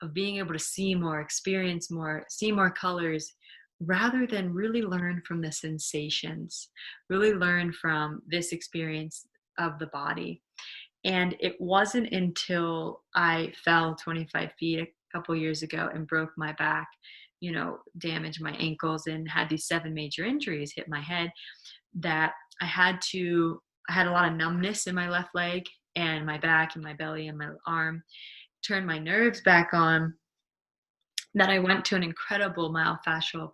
of being able to see more, experience more, see more colors, rather than really learn from the sensations, really learn from this experience of the body. And it wasn't until I fell 25 feet a couple years ago and broke my back, damaged my ankles and had these 7 major injuries, hit my head, that I had a lot of numbness in my left leg and my back and my belly and my arm, turned my nerves back on, that I went to an incredible myofascial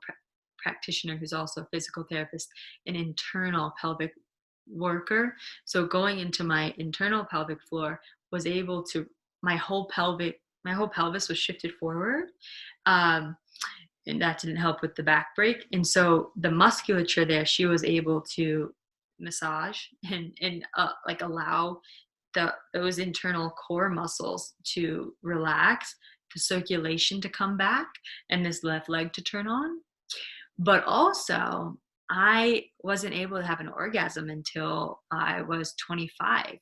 practitioner who's also a physical therapist, an internal pelvic worker. So going into my internal pelvic floor was able to, my whole pelvis was shifted forward. Um, and that didn't help with the back break. And so the musculature there, she was able to massage and like allow those internal core muscles to relax, the circulation to come back, and this left leg to turn on. But also, I wasn't able to have an orgasm until I was 25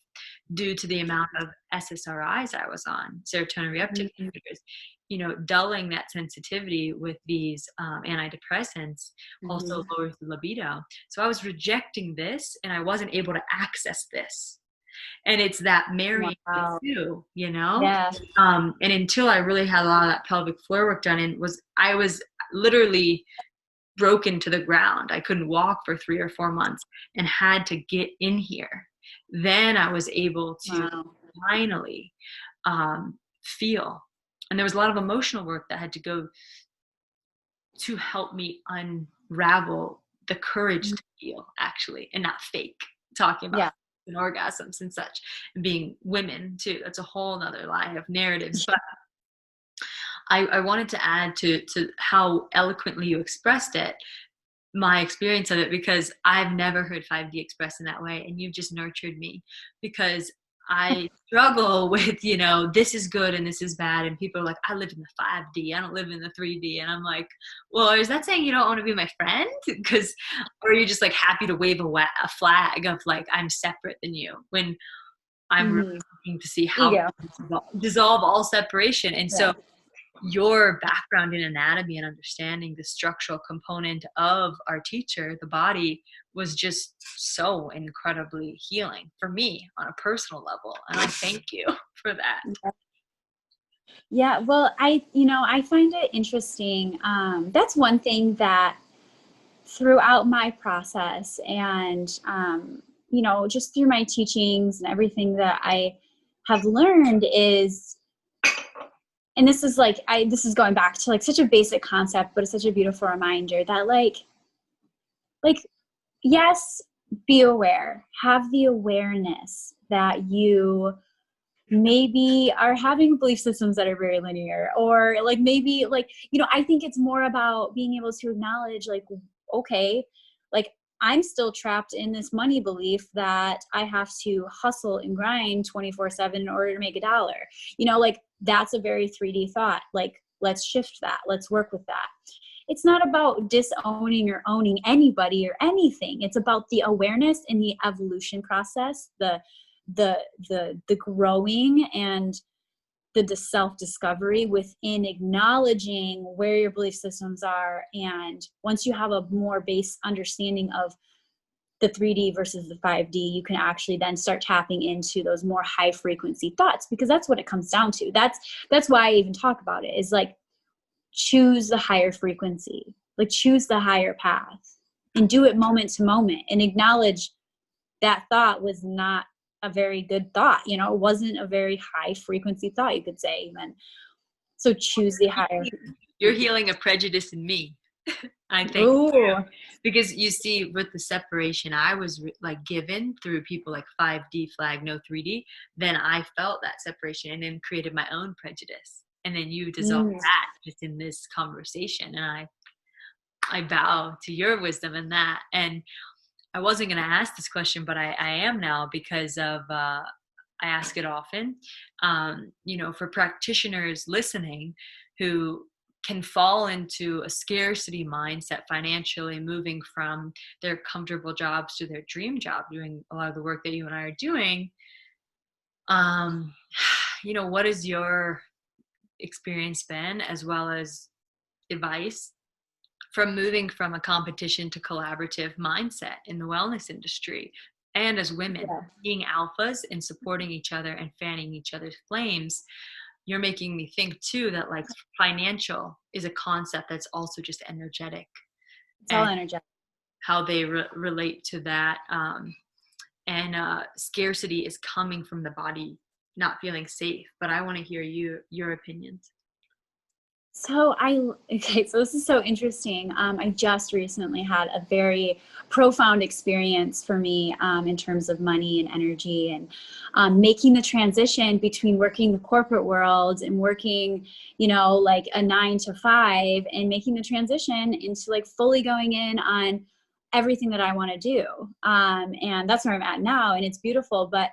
due to the amount of SSRIs I was on, serotonin reuptake Mhm. inhibitors. Dulling that sensitivity with these antidepressants also Mhm. lowers the libido. So I was rejecting this and I wasn't able to access this. And it's that marrying the Wow. two, Yeah. and until I really had a lot of that pelvic floor work done, and I was literally broken to the ground. I couldn't walk for 3 or 4 months and had to get in here. Then I was able to Wow. finally feel. And there was a lot of emotional work that had to go to help me unravel the courage Mhm. to feel, actually, and not fake talking about Yeah. and orgasms and such, and being women too. That's a whole nother line of narratives. But I wanted to add to how eloquently you expressed it, my experience of it, because I've never heard 5D expressed in that way, and you've just nurtured me, because I struggle with, this is good and this is bad, and people are like, I live in the 5D, I don't live in the 3D, and I'm like, well, is that saying you don't want to be my friend? Because, or are you just like happy to wave a flag of like, I'm separate than you, when I'm really Mhm. looking to see how Ego. to dissolve all separation. And Yeah. so your background in anatomy and understanding the structural component of our teacher, the body, was just so incredibly healing for me on a personal level. And I thank you for that. Yeah, well, I find it interesting. That's one thing that throughout my process and, just through my teachings and everything that I have learned is, and this is like, this is going back to like such a basic concept, but it's such a beautiful reminder that like, yes, be aware, have the awareness that you maybe are having belief systems that are very linear, or like maybe like, I think it's more about being able to acknowledge like, okay, like I'm still trapped in this money belief that I have to hustle and grind 24/7 in order to make $1. Like that's a very 3D thought. Like let's shift that, let's work with that. It's not about disowning or owning anybody or anything. It's about the awareness and the evolution process, the growing and the self-discovery within acknowledging where your belief systems are. And once you have a more base understanding of the 3D versus the 5D, you can actually then start tapping into those more high frequency thoughts, because that's what it comes down to. That's why I even talk about it, is like, choose the higher frequency, like choose the higher path and do it moment to moment, and acknowledge that thought was not a very good thought. It wasn't a very high frequency thought, you could say even. So choose the higher. You're healing a prejudice in me. I think, Ooh. because you see, with the separation I was like given through people like 5D flag, no 3D, then I felt that separation and then created my own prejudice. And then you dissolve Mm. that just in this conversation. And I bow to your wisdom in that. And I wasn't going to ask this question, but I am now because of, I ask it often, for practitioners listening who can fall into a scarcity mindset financially, moving from their comfortable jobs to their dream job, doing a lot of the work that you and I are doing. What has your experience been, as well as advice from moving from a competition to collaborative mindset in the wellness industry, and as women Yeah. being alphas and supporting each other and fanning each other's flames? You're making me think too that like financial is a concept that's also just energetic, It's all and energetic. how they relate to that. And scarcity is coming from the body not feeling safe. But I want to hear your opinions. Okay, so this is so interesting. I just recently had a very profound experience for me in terms of money and energy, and making the transition between working the corporate world and working, like a 9 to 5, and making the transition into like fully going in on everything that I want to do. And that's where I'm at now, and it's beautiful. But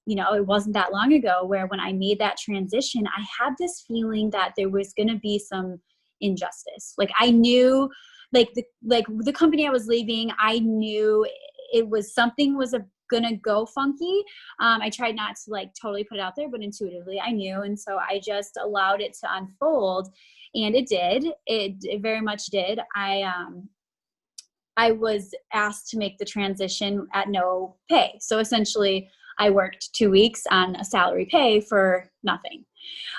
it wasn't that long ago where when I made that transition, I had this feeling that there was going to be some injustice. Like I knew, like the company I was leaving, I knew it was something was going to go funky. I tried not to like totally put it out there, but intuitively I knew. And so I just allowed it to unfold, and it did. It very much did. I was asked to make the transition at no pay. So essentially, I worked 2 weeks on a salary pay for nothing.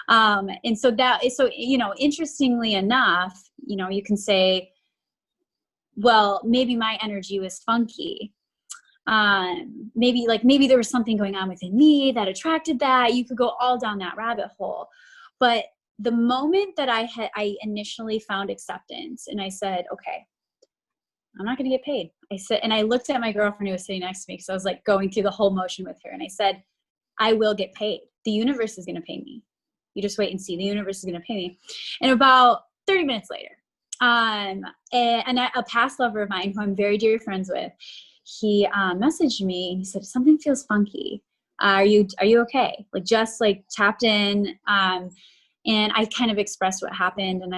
And so that is so, interestingly enough, you can say, well, maybe my energy was funky. Maybe there was something going on within me that attracted that. You could go all down that rabbit hole. But the moment that I initially found acceptance, and I said, okay, I'm not going to get paid. I said, and I looked at my girlfriend who was sitting next to me, because I was like going through the whole motion with her. And I said, I will get paid. The universe is going to pay me. You just wait and see. The universe is going to pay me. And about 30 minutes later, a past lover of mine who I'm very dear friends with, he messaged me and he said, something feels funky. Are you okay? Like just like tapped in. And I kind of expressed what happened, and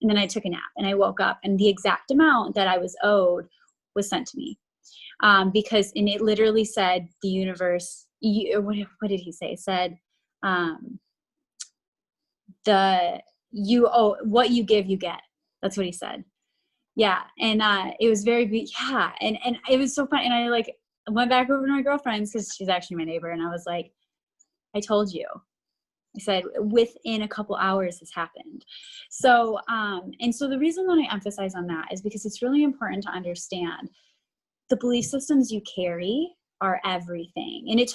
then I took a nap, and I woke up, and the exact amount that I was owed was sent to me. And it literally said, the universe, what did he say? It said, you owe, what you give, you get. That's what he said. Yeah. And it was yeah. And it was so fun. And I like went back over to my girlfriend's, because she's actually my neighbor. And I was like, I told you. I said, within a couple hours this happened. So, and so the reason that I emphasize on that is because it's really important to understand the belief systems you carry are everything. And it's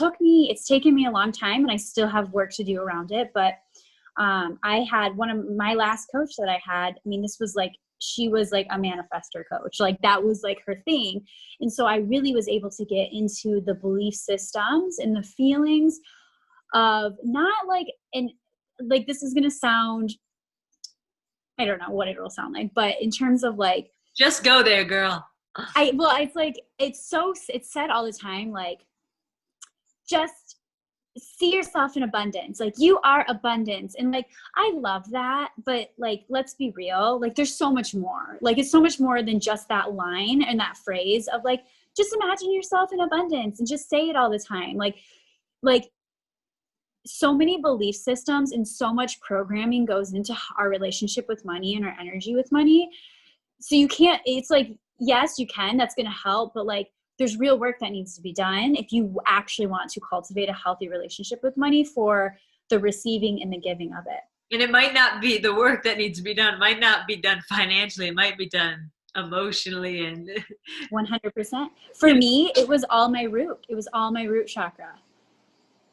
taken me a long time, and I still have work to do around it. But I had one of my last coach that I had, she was like a manifestor coach. Like that was like her thing. And so I really was able to get into the belief systems and the feelings of not like, and like, this is going to sound, I don't know what it'll sound like, but in terms of like, Just go there, girl. it's like, it's said all the time, like, just see yourself in abundance. Like you are abundance. And like, I love that, but like, let's be real. Like there's so much more, like, it's so much more than just that line and that phrase of like, just imagine yourself in abundance and just say it all the time. Like so many belief systems and so much programming goes into our relationship with money and our energy with money. So you can't, it's like, yes, you can, that's going to help, but like, there's real work that needs to be done if you actually want to cultivate a healthy relationship with money for the receiving and the giving of it. And it might not be the work that needs to be done, might not be done financially, it might be done emotionally. And 100%. For me, it was all my root. It was all my root chakra.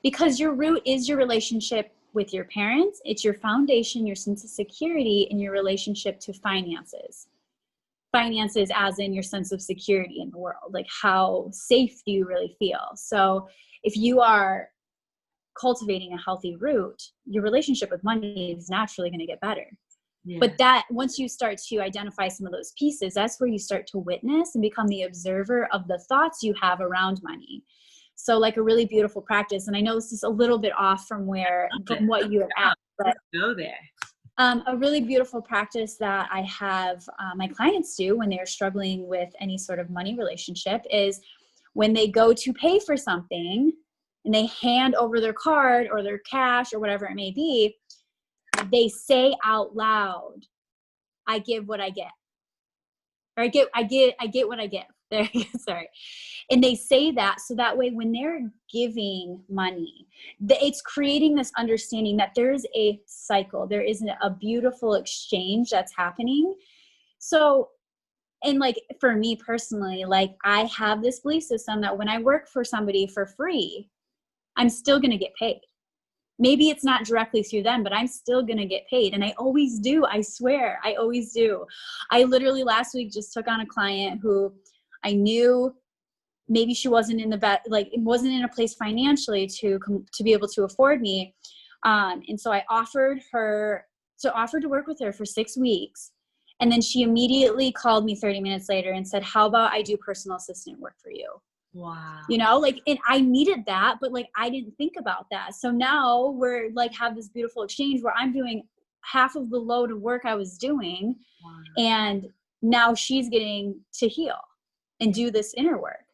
Because your root is your relationship with your parents. It's your foundation, your sense of security, and your relationship to finances. Finances as in your sense of security in the world. Like how safe do you really feel? So if you are cultivating a healthy root, your relationship with money is naturally going to get better. Yeah. But that once you start to identify some of those pieces, that's where you start to witness and become the observer of the thoughts you have around money. So like a really beautiful practice, and I know this is a little bit off from what you have asked, but go there. A really beautiful practice that I have my clients do when they're struggling with any sort of money relationship is when they go to pay for something and they hand over their card or their cash or whatever it may be, they say out loud, I give what I get. Or I get what I give. There you go, sorry. And they say that so that way when they're giving money, it's creating this understanding that there is a cycle. There is a beautiful exchange that's happening. So, and like for me personally, like I have this belief system that when I work for somebody for free, I'm still going to get paid. Maybe it's not directly through them, but I'm still going to get paid. And I always do. I swear, I always do. I literally last week just took on a client who I knew maybe she wasn't in the best, like it wasn't in a place financially to be able to afford me. And so I offered to work with her for 6 weeks. And then she immediately called me 30 minutes later and said, how about I do personal assistant work for you? Wow. You know, like, and I needed that, but like, I didn't think about that. So now we're like, have this beautiful exchange where I'm doing half of the load of work I was doing. Wow. And now she's getting to heal and do this inner work,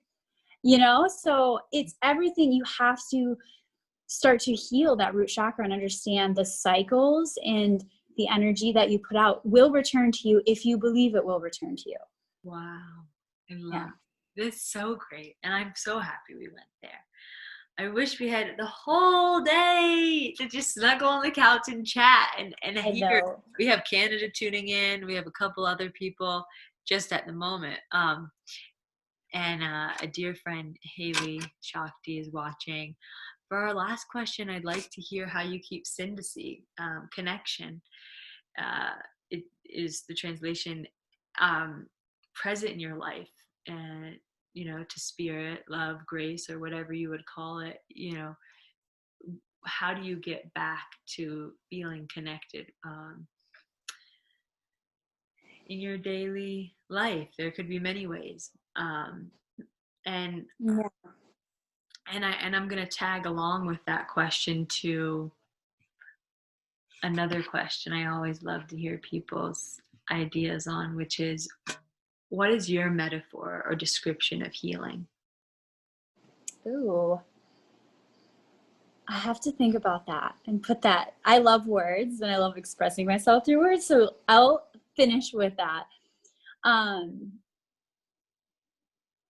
you know? So it's everything. You have to start to heal that root chakra and understand the cycles, and the energy that you put out will return to you if you believe it will return to you. Wow. I love this. Is so great. And I'm so happy we went there. I wish we had the whole day to just snuggle on the couch and chat and hear. We have Canada tuning in. We have a couple other people just at the moment. And a dear friend, Haley Shakti, is watching. For our last question, I'd like to hear how you keep Syndesi, connection. It is the translation, present in your life, and you know, to spirit, love, grace, or whatever you would call it. You know, how do you get back to feeling connected in your daily life? There could be many ways, and I'm going to tag along with that question to another question I always love to hear people's ideas on, which is, what is your metaphor or description of healing? Ooh, I have to think about that and put that. I love words and I love expressing myself through words. So I'll finish with that.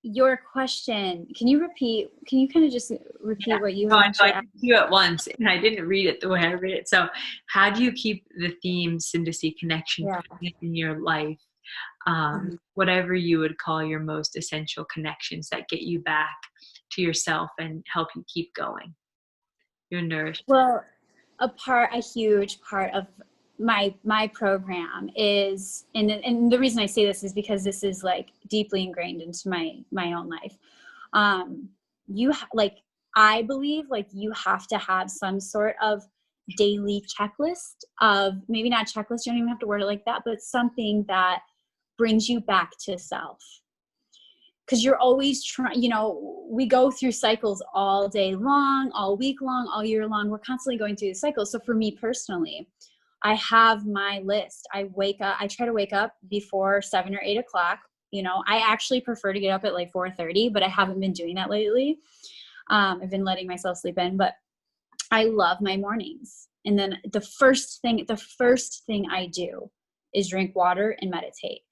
Your question, can you kind of just repeat what you I did you at once and I didn't read it the way I read it. So how do you keep the theme Syndesi connection in your life? Whatever you would call your most essential connections that get you back to yourself and help you keep going. You're nourished. Well, a huge part of my program is, and the reason I say this is because this is like deeply ingrained into my own life. I believe like you have to have some sort of daily checklist of, maybe not checklist, you don't even have to word it like that, but something that brings you back to self. Because you're always trying, you know, we go through cycles all day long, all week long, all year long. We're constantly going through the cycles. So for me personally, I have my list. I try to wake up before 7 or 8 o'clock. You know, I actually prefer to get up at like 4:30, but I haven't been doing that lately. I've been letting myself sleep in, but I love my mornings. And then the first thing I do is drink water and meditate.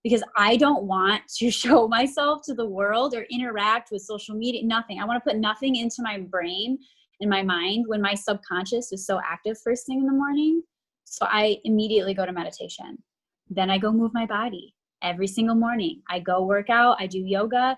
Because I don't want to show myself to the world or interact with social media, nothing. I want to put nothing into my brain and my mind when my subconscious is so active first thing in the morning. So I immediately go to meditation. Then I go move my body every single morning. I go work out, I do yoga.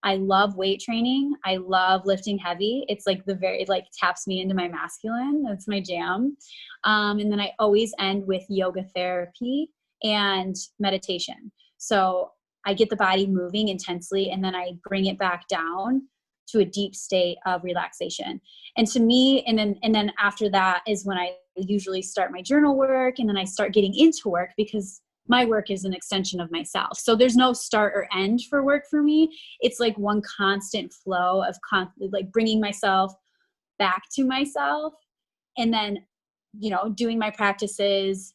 I love weight training. I love lifting heavy. It's like it like taps me into my masculine. That's my jam. And then I always end with yoga therapy and meditation. So I get the body moving intensely and then I bring it back down to a deep state of relaxation. And to me, and then after that is when I usually start my journal work, and then I start getting into work, because my work is an extension of myself. So there's no start or end for work for me. It's like one constant flow of like bringing myself back to myself, and then, doing my practices.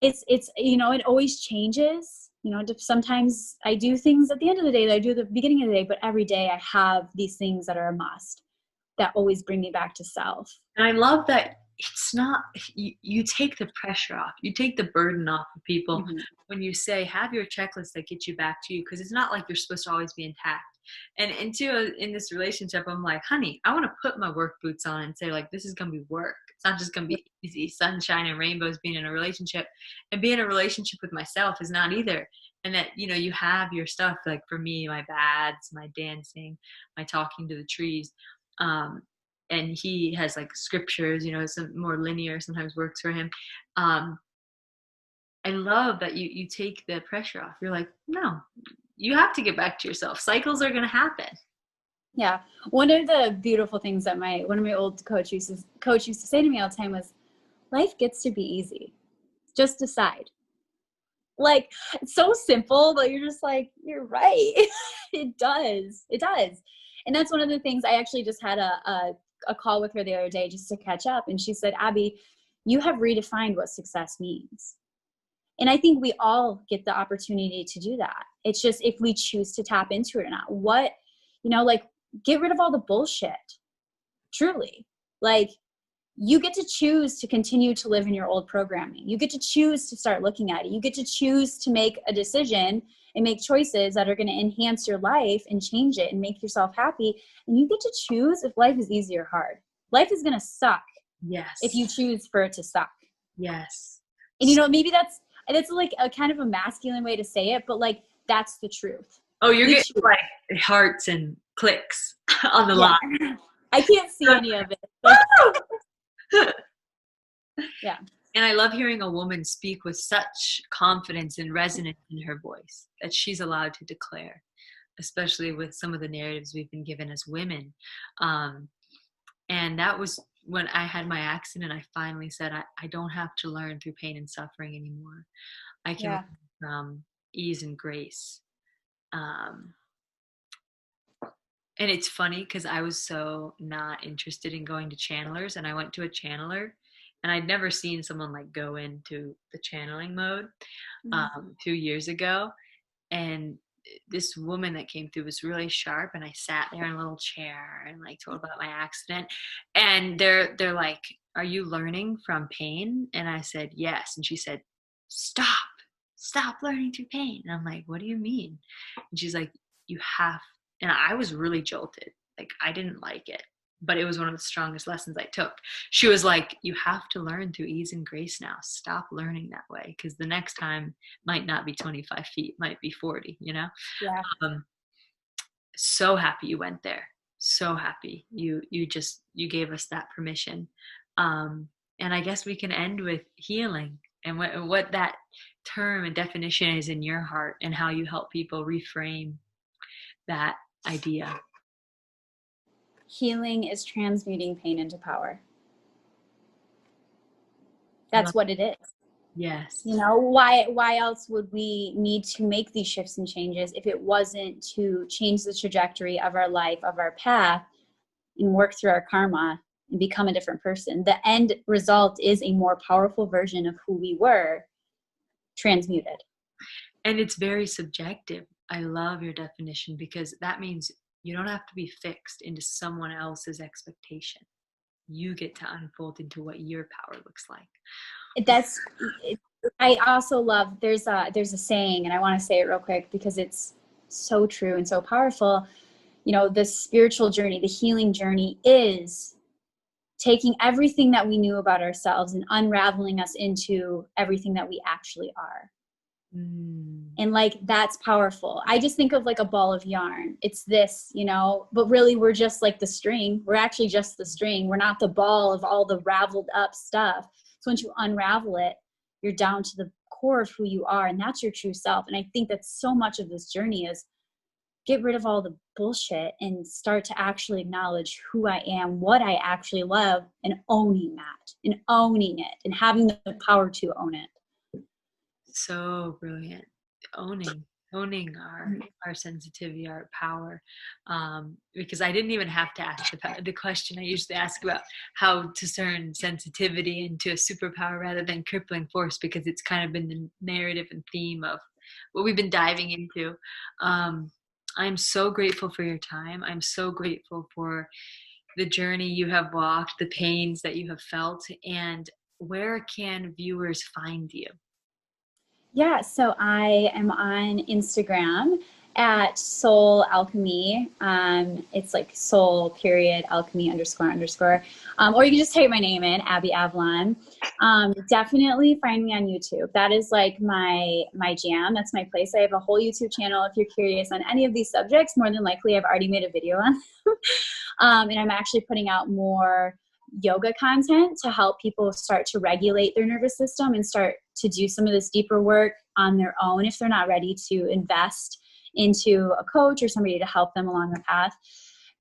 It's, it always changes. Sometimes I do things at the end of the day that I do at the beginning of the day, but every day I have these things that are a must that always bring me back to self. And I love that it's not, you take the pressure off, you take the burden off of people when you say, have your checklist that gets you back to you, because it's not like you're supposed to always be intact. And in this relationship, I'm like, honey, I want to put my work boots on and say, like, this is going to be work. It's not just going to be easy, sunshine and rainbows being in a relationship. And being in a relationship with myself is not either. And that, you have your stuff, like for me, my bads, my dancing, my talking to the trees. And he has like scriptures, some more linear sometimes works for him. I love that you take the pressure off. You're like, no, you have to get back to yourself. Cycles are going to happen. Yeah. One of the beautiful things that one of my old coach used to say to me all the time was, life gets to be easy. Just decide. Like, it's so simple, but you're just like, you're right. It does. And that's one of the things. I actually just had a call with her the other day just to catch up. And she said, Abby, you have redefined what success means. And I think we all get the opportunity to do that. It's just if we choose to tap into it or not. Like, get rid of all the bullshit. Truly. Like, you get to choose to continue to live in your old programming. You get to choose to start looking at it. You get to choose to make a decision and make choices that are going to enhance your life and change it and make yourself happy. And you get to choose if life is easy or hard. Life is going to suck. Yes. If you choose for it to suck. Yes. And maybe that's like a kind of a masculine way to say it, but like, that's the truth. Oh, you're getting like hearts and clicks on the line. I can't see any of it. Yeah. And I love hearing a woman speak with such confidence and resonance in her voice that she's allowed to declare, especially with some of the narratives we've been given as women. And that was when I had my accident. I finally said, I don't have to learn through pain and suffering anymore. I can learn from ease and grace. And it's funny because I was so not interested in going to channelers, and I went to a channeler, and I'd never seen someone like go into the channeling mode 2 years ago. And this woman that came through was really sharp, and I sat there in a little chair and like told about my accident. And they're like, "Are you learning from pain?" And I said, "Yes." And she said, Stop learning through pain." And I'm like, "What do you mean?" And she's like, "You have," and I was really jolted. Like, I didn't like it, but it was one of the strongest lessons I took. She was like, "You have to learn through ease and grace now. Stop learning that way, because the next time might not be 25 feet, might be 40, Yeah. So happy you went there. So happy you gave us that permission. And I guess we can end with healing and what that term and definition is in your heart, and how you help people reframe that idea. Healing is transmuting pain into power. That's what it is. Yes. Why else would we need to make these shifts and changes if it wasn't to change the trajectory of our life, of our path, and work through our karma and become a different person? The end result is a more powerful version of who we were, transmuted. And it's very subjective. I love your definition, because that means you don't have to be fixed into someone else's expectation. You get to unfold into what your power looks like. I also love, there's a saying, and I want to say it real quick because it's so true and so powerful. The spiritual journey, the healing journey, is taking everything that we knew about ourselves and unraveling us into everything that we actually are. And like, that's powerful. I just think of like a ball of yarn. It's this, but really we're just like the string. We're actually just the string. We're not the ball of all the raveled up stuff. So once you unravel it, you're down to the core of who you are, and that's your true self. And I think that so much of this journey is get rid of all the bullshit and start to actually acknowledge who I am, what I actually love, and owning that and owning it and having the power to own it. So brilliant. Owning our sensitivity, our power. Because I didn't even have to ask the question I usually ask about how to turn sensitivity into a superpower rather than crippling force, because it's kind of been the narrative and theme of what we've been diving into. I'm so grateful for your time. I'm so grateful for the journey you have walked, the pains that you have felt, and where can viewers find you? Yeah, so I am on Instagram at Soul Alchemy. It's like soul period alchemy underscore underscore. Or you can just type my name in, Abby Avalon. Definitely find me on YouTube. That is like my jam. That's my place. I have a whole YouTube channel. If you're curious on any of these subjects, more than likely I've already made a video on them. And I'm actually putting out more yoga content to help people start to regulate their nervous system and start to do some of this deeper work on their own if they're not ready to invest into a coach or somebody to help them along the path.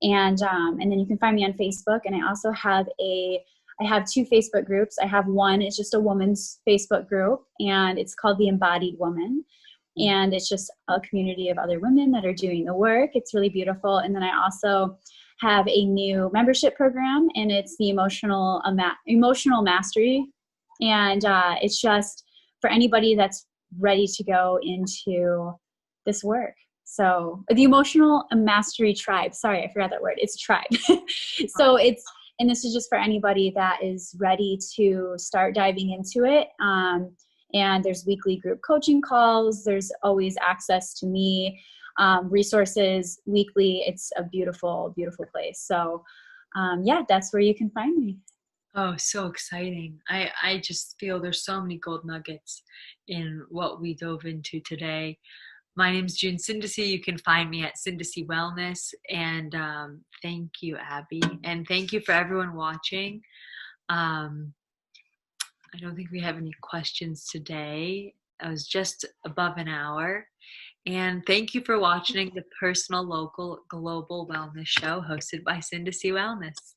And then you can find me on Facebook. And I also have I have two Facebook groups. I have one, it's just a woman's Facebook group, and it's called The Embodied Woman. And it's just a community of other women that are doing the work. It's really beautiful. And then I also have a new membership program, and it's the emotional mastery. And it's just for anybody that's ready to go into this work. So the emotional mastery tribe. Sorry, I forgot that word. It's tribe. So and this is just for anybody that is ready to start diving into it. And there's weekly group coaching calls. There's always access to me, resources weekly. It's a beautiful, beautiful place. So yeah, that's where you can find me. Oh, so exciting. I just feel there's so many gold nuggets in what we dove into today. My name is June Syndesi. You can find me at Syndesi Wellness. And thank you, Abby. And thank you for everyone watching. I don't think we have any questions today. I was just above an hour. And thank you for watching the Personal, Local, Global Wellness Show hosted by Syndesi Wellness.